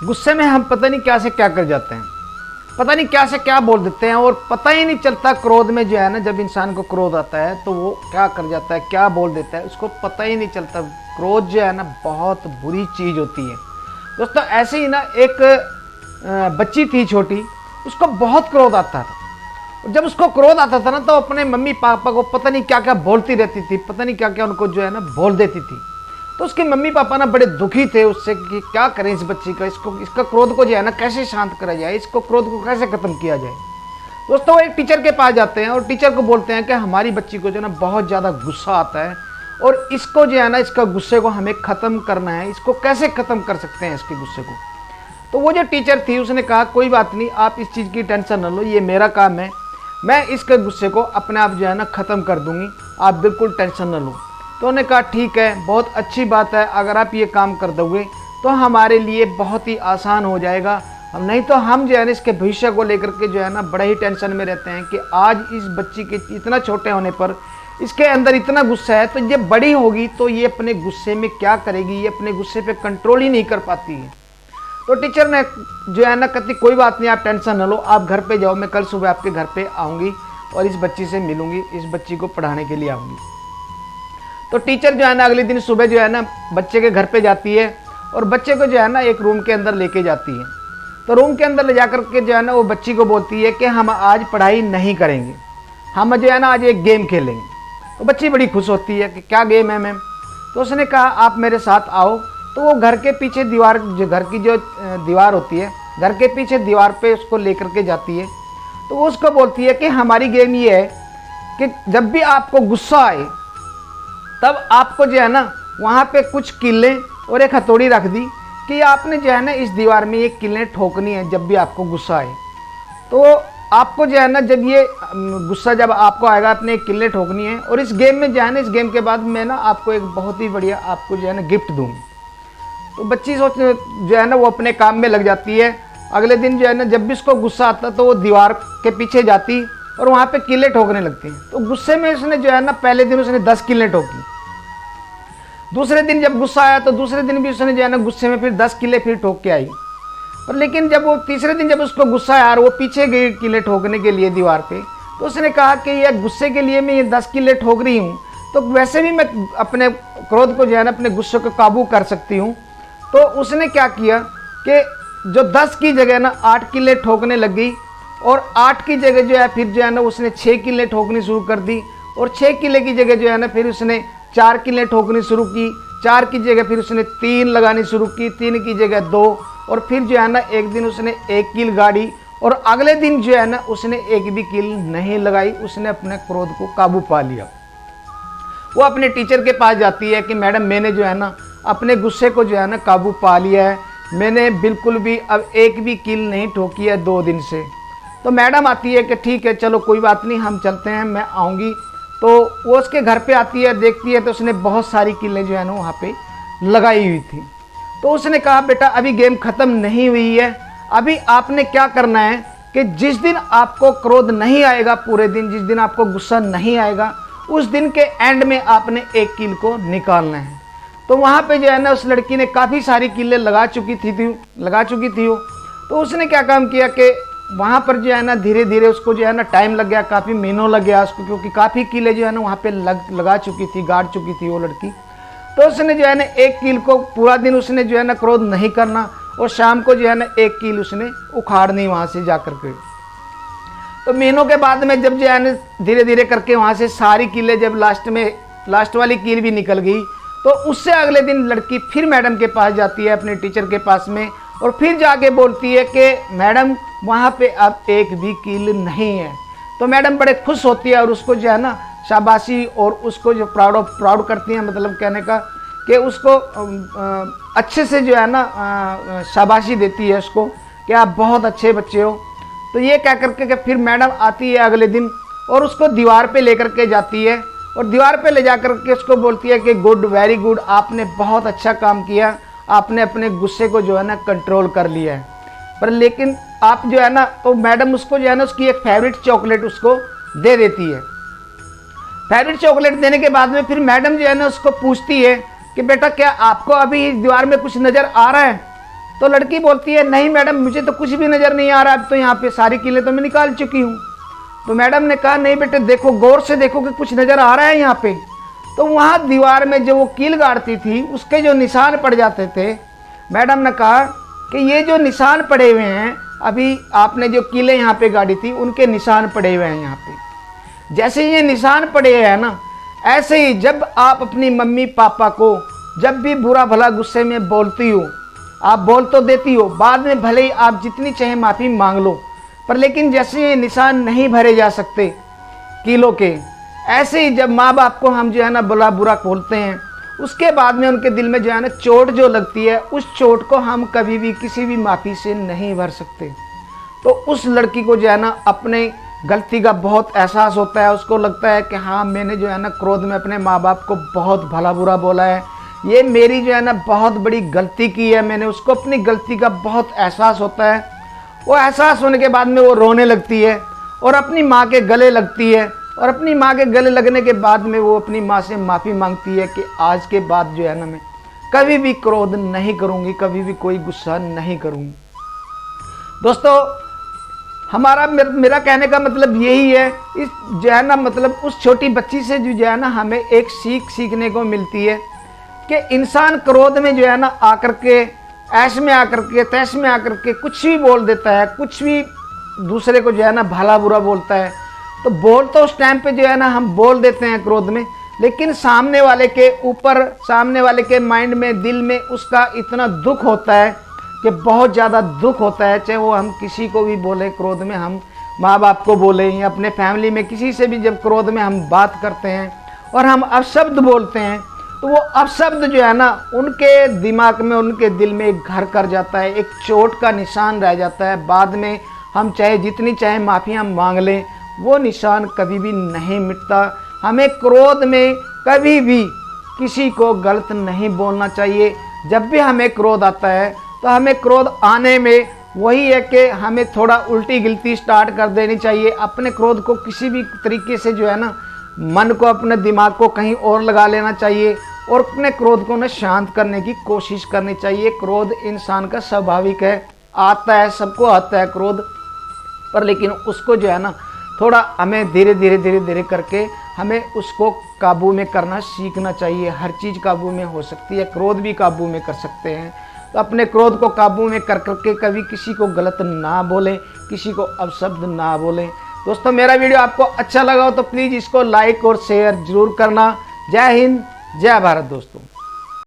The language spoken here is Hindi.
गुस्से में हम पता नहीं क्या से क्या कर जाते हैं, पता नहीं क्या से क्या बोल देते हैं और पता ही नहीं चलता। क्रोध में जो है ना, जब इंसान को क्रोध आता है तो वो क्या कर जाता है, क्या बोल देता है, उसको पता ही नहीं चलता। क्रोध जो है ना बहुत बुरी चीज़ होती है दोस्तों। ऐसे ही ना एक बच्ची थी छोटी, उसको बहुत क्रोध आता था। जब उसको क्रोध आता था ना तो अपने मम्मी पापा को पता नहीं क्या क्या बोलती रहती थी, पता नहीं क्या क्या उनको जो है ना बोल देती थी। तो उसके मम्मी पापा ना बड़े दुखी थे उससे कि क्या करें इस बच्ची का, इसका क्रोध को जो है ना कैसे शांत करा जाए, इसको क्रोध को कैसे खत्म किया जाए। दोस्तों वो एक टीचर के पास जाते हैं और टीचर को बोलते हैं कि हमारी बच्ची को जो है ना बहुत ज़्यादा गुस्सा आता है और इसको जो है ना, इसका गुस्से को हमें ख़त्म करना है, इसको कैसे ख़त्म कर सकते हैं इसके गुस्से को। तो वो जो टीचर थी उसने कहा कोई बात नहीं, आप इस चीज़ की टेंशन न लो, ये मेरा काम है, मैं इसके गुस्से को अपने आप जो है ना ख़त्म कर दूंगी, आप बिल्कुल टेंशन न लो। तो उन्होंने कहा ठीक है, बहुत अच्छी बात है, अगर आप ये काम कर दोगे तो हमारे लिए बहुत ही आसान हो जाएगा। हम नहीं तो हम जो है ना इसके भविष्य को लेकर के जो है ना बड़े ही टेंशन में रहते हैं कि आज इस बच्ची के इतना छोटे होने पर इसके अंदर इतना गुस्सा है, तो ये बड़ी होगी तो ये अपने गुस्से में क्या करेगी, ये अपने गुस्से पे कंट्रोल ही नहीं कर पाती है। तो टीचर ने जो है ना कहती कोई बात नहीं, आप टेंशन न लो, आप घर पे जाओ, मैं कल सुबह आपके घर पे आऊँगी और इस बच्ची से मिलूँगी, इस बच्ची को पढ़ाने के लिए आऊँगी। तो टीचर जो है ना अगले दिन सुबह जो है ना बच्चे के घर पे जाती है और बच्चे को जो है ना एक रूम के अंदर लेके जाती है। तो रूम के अंदर ले जा करके जो है ना वो बच्ची को बोलती है कि हम आज पढ़ाई नहीं करेंगे, हम जो है ना आज एक गेम खेलेंगे। तो बच्ची बड़ी खुश होती है कि क्या गेम है मैम। तो उसने कहा आप मेरे साथ आओ। तो वो घर के पीछे दीवार, जो घर की जो दीवार होती है, घर के पीछे दीवार पे उसको लेकर के जाती है। तो वो उसको बोलती है कि हमारी गेम ये है कि जब भी आपको गुस्सा आए तब आपको जो है ना वहाँ पे कुछ किलें और एक हथौड़ी रख दी कि आपने जो है ना इस दीवार में ये किलें ठोकनी है जब भी आपको गुस्सा आए। तो आपको जो है ना जब ये गुस्सा जब आपको आएगा अपने किलें ठोकनी है। और इस गेम में जो है ना, इस गेम के बाद मैं ना आपको एक बहुत ही बढ़िया आपको जो है ना गिफ्ट दूँगी। तो बच्ची सोच जो है ना वो अपने काम में लग जाती है। अगले दिन जो है ना जब भी उसको गुस्सा आता तो वो दीवार के पीछे जाती और वहाँ पे किले ठोकने लगती हैं। तो गुस्से में उसने जो है ना पहले दिन उसने 10 किले ठोकी। दूसरे दिन जब गुस्सा आया तो दूसरे दिन भी उसने जो है ना गुस्से में फिर 10 किले फिर ठोक के आई। और लेकिन जब वो तीसरे दिन जब उसको गुस्सा आया और वो पीछे गई किले ठोकने के लिए दीवार पे, तो उसने कहा कि ये गुस्से के लिए मैं ये 10 किले ठोक रही हूँ, तो वैसे भी मैं अपने क्रोध को जो है ना अपने गुस्से को काबू कर सकती हूँ। तो उसने क्या किया कि जो 10 की जगह ना 8 किले ठोकने लग गई और 8 की जगह जो है फिर जो है ना उसने 6 किले ठोकनी शुरू कर दी। और 6 किले की जगह जो है ना फिर उसने 4 किले ठोकनी शुरू की। 4 की जगह फिर उसने 3 लगानी शुरू की, 3 की जगह 2। और फिर जो है ना एक दिन उसने 1 कील गाड़ी और अगले दिन जो है ना उसने एक भी कील नहीं लगाई। उसने अपने क्रोध को काबू पा लिया। वो अपने टीचर के पास जाती है कि मैडम मैंने जो है ना अपने गुस्से को जो है ना काबू पा लिया है, मैंने बिल्कुल भी अब एक भी कील नहीं ठोकी है 2 दिन से। तो मैडम आती है कि ठीक है चलो कोई बात नहीं, हम चलते हैं, मैं आऊँगी। तो वो उसके घर पे आती है, देखती है तो उसने बहुत सारी किलें जो है ना वहाँ पे लगाई हुई थी। तो उसने कहा बेटा अभी गेम ख़त्म नहीं हुई है, अभी आपने क्या करना है कि जिस दिन आपको क्रोध नहीं आएगा, पूरे दिन जिस दिन आपको गुस्सा नहीं आएगा, उस दिन के एंड में आपने एक कील को निकालना है। तो वहाँ पे जो है ना उस लड़की ने काफ़ी सारी किलें लगा चुकी थी वो। तो उसने क्या काम किया कि वहाँ पर जो है ना धीरे धीरे उसको जो है ना टाइम लग गया, काफ़ी महीनों लग गया उसको, क्योंकि काफ़ी किलें जो है ना वहाँ पे लगा चुकी थी, गाड़ चुकी थी वो लड़की। तो उसने जो है ना एक कील को पूरा दिन उसने जो है ना क्रोध नहीं करना और शाम को जो है ना एक कील उसने उखाड़नी वहाँ से जा कर के। तो महीनों के बाद में जब जो है ना धीरे धीरे करके वहाँ से सारी किलें जब लास्ट वाली कील भी निकल गई, तो उससे अगले दिन लड़की फिर मैडम के पास जाती है, अपने टीचर के पास में, और फिर जाके बोलती है कि मैडम वहाँ पे अब एक भी कील नहीं है। तो मैडम बड़े खुश होती है और उसको जो है ना शाबाशी और उसको जो प्राउड करती हैं, मतलब कहने का कि उसको अच्छे से जो है ना शाबाशी देती है उसको कि आप बहुत अच्छे बच्चे हो। तो ये कह करके कि फिर मैडम आती है अगले दिन और उसको दीवार पे लेकर के जाती है और दीवार पे ले जा कर के उसको बोलती है कि गुड, वेरी गुड, आपने बहुत अच्छा काम किया, आपने अपने गुस्से को जो है ना कंट्रोल कर लिया है। पर लेकिन आप जो है ना, तो मैडम उसको जो है ना उसकी एक फेवरेट चॉकलेट उसको दे देती है। फेवरेट चॉकलेट देने के बाद में फिर मैडम जो है ना उसको पूछती है कि बेटा क्या आपको अभी इस दीवार में कुछ नज़र आ रहा है? तो लड़की बोलती है नहीं मैडम मुझे तो कुछ भी नज़र नहीं आ रहा, अब तो यहाँ पे सारी कीलें तो मैं निकाल चुकी हूँ। तो मैडम ने कहा नहीं बेटे देखो, गौर से देखो कि कुछ नज़र आ रहा है यहाँ पे। तो वहाँ दीवार में जो वो कील गाड़ती थी उसके जो निशान पड़ जाते थे, मैडम ने कहा कि ये जो निशान पड़े हुए हैं, अभी आपने जो कीलें यहाँ पे गाड़ी थी उनके निशान पड़े हुए हैं यहाँ पे। जैसे ये निशान पड़े हैं ना, ऐसे ही जब आप अपनी मम्मी पापा को जब भी बुरा भला गुस्से में बोलती हो, आप बोल तो देती हो, बाद में भले ही आप जितनी चाहे माफ़ी मांग लो, पर लेकिन जैसे ये निशान नहीं भरे जा सकते कीलों के, ऐसे ही जब माँ बाप को हम जो है ना बुरा बोलते हैं, उसके बाद में उनके दिल में जो है ना चोट जो लगती है, उस चोट को हम कभी भी किसी भी माफ़ी से नहीं भर सकते। तो उस लड़की को जो है ना अपने गलती का बहुत एहसास होता है। उसको लगता है कि हाँ मैंने जो है ना क्रोध में अपने माँ बाप को बहुत भला बुरा बोला है, ये मेरी जो है ना बहुत बड़ी गलती की है, मैंने उसको अपनी गलती का बहुत एहसास होता है। वो एहसास होने के बाद में वो रोने लगती है और अपनी माँ के गले लगती है, और अपनी माँ के गले लगने के बाद में वो अपनी माँ से माफ़ी मांगती है कि आज के बाद जो है ना मैं कभी भी क्रोध नहीं करूँगी, कभी भी कोई गुस्सा नहीं करूँगी। दोस्तों हमारा मेरा कहने का मतलब यही है, इस जो है ना मतलब उस छोटी बच्ची से जो है ना हमें एक सीख सीखने को मिलती है कि इंसान क्रोध में जो है ना आकर के, ऐश में आकर के, तैश में आकर के कुछ भी बोल देता है, कुछ भी दूसरे को जो है ना भला बुरा बोलता है। तो बोल तो उस टाइम पे जो है ना हम बोल देते हैं क्रोध में, लेकिन सामने वाले के ऊपर, सामने वाले के माइंड में, दिल में उसका इतना दुख होता है कि बहुत ज़्यादा दुख होता है। चाहे वो हम किसी को भी बोले क्रोध में, हम माँ बाप को बोले या अपने फैमिली में किसी से भी जब क्रोध में हम बात करते हैं और हम अपशब्द बोलते हैं, तो वो अपशब्द जो है ना उनके दिमाग में, उनके दिल में एक घर कर जाता है, एक चोट का निशान रह जाता है। बाद में हम चाहे जितनी चाहे माफ़ियाँ मांग लें, वो निशान कभी भी नहीं मिटता। हमें क्रोध में कभी भी किसी को गलत नहीं बोलना चाहिए। जब भी हमें क्रोध आता है तो हमें क्रोध आने में वही है कि हमें थोड़ा उल्टी गिलती स्टार्ट कर देनी चाहिए। अपने क्रोध को किसी भी तरीके से जो है ना मन को, अपने दिमाग को कहीं और लगा लेना चाहिए और अपने क्रोध को ना शांत करने की कोशिश करनी चाहिए। क्रोध इंसान का स्वाभाविक है, आता है, सबको आता है क्रोध, पर लेकिन उसको जो है ना थोड़ा हमें धीरे धीरे करके हमें उसको काबू में करना सीखना चाहिए। हर चीज़ काबू में हो सकती है, क्रोध भी काबू में कर सकते हैं। तो अपने क्रोध को काबू में कर करके कभी किसी को गलत ना बोलें, किसी को अपशब्द ना बोलें। दोस्तों मेरा वीडियो आपको अच्छा लगा हो तो प्लीज़ इसको लाइक और शेयर ज़रूर करना। जय हिंद, जय भारत दोस्तों।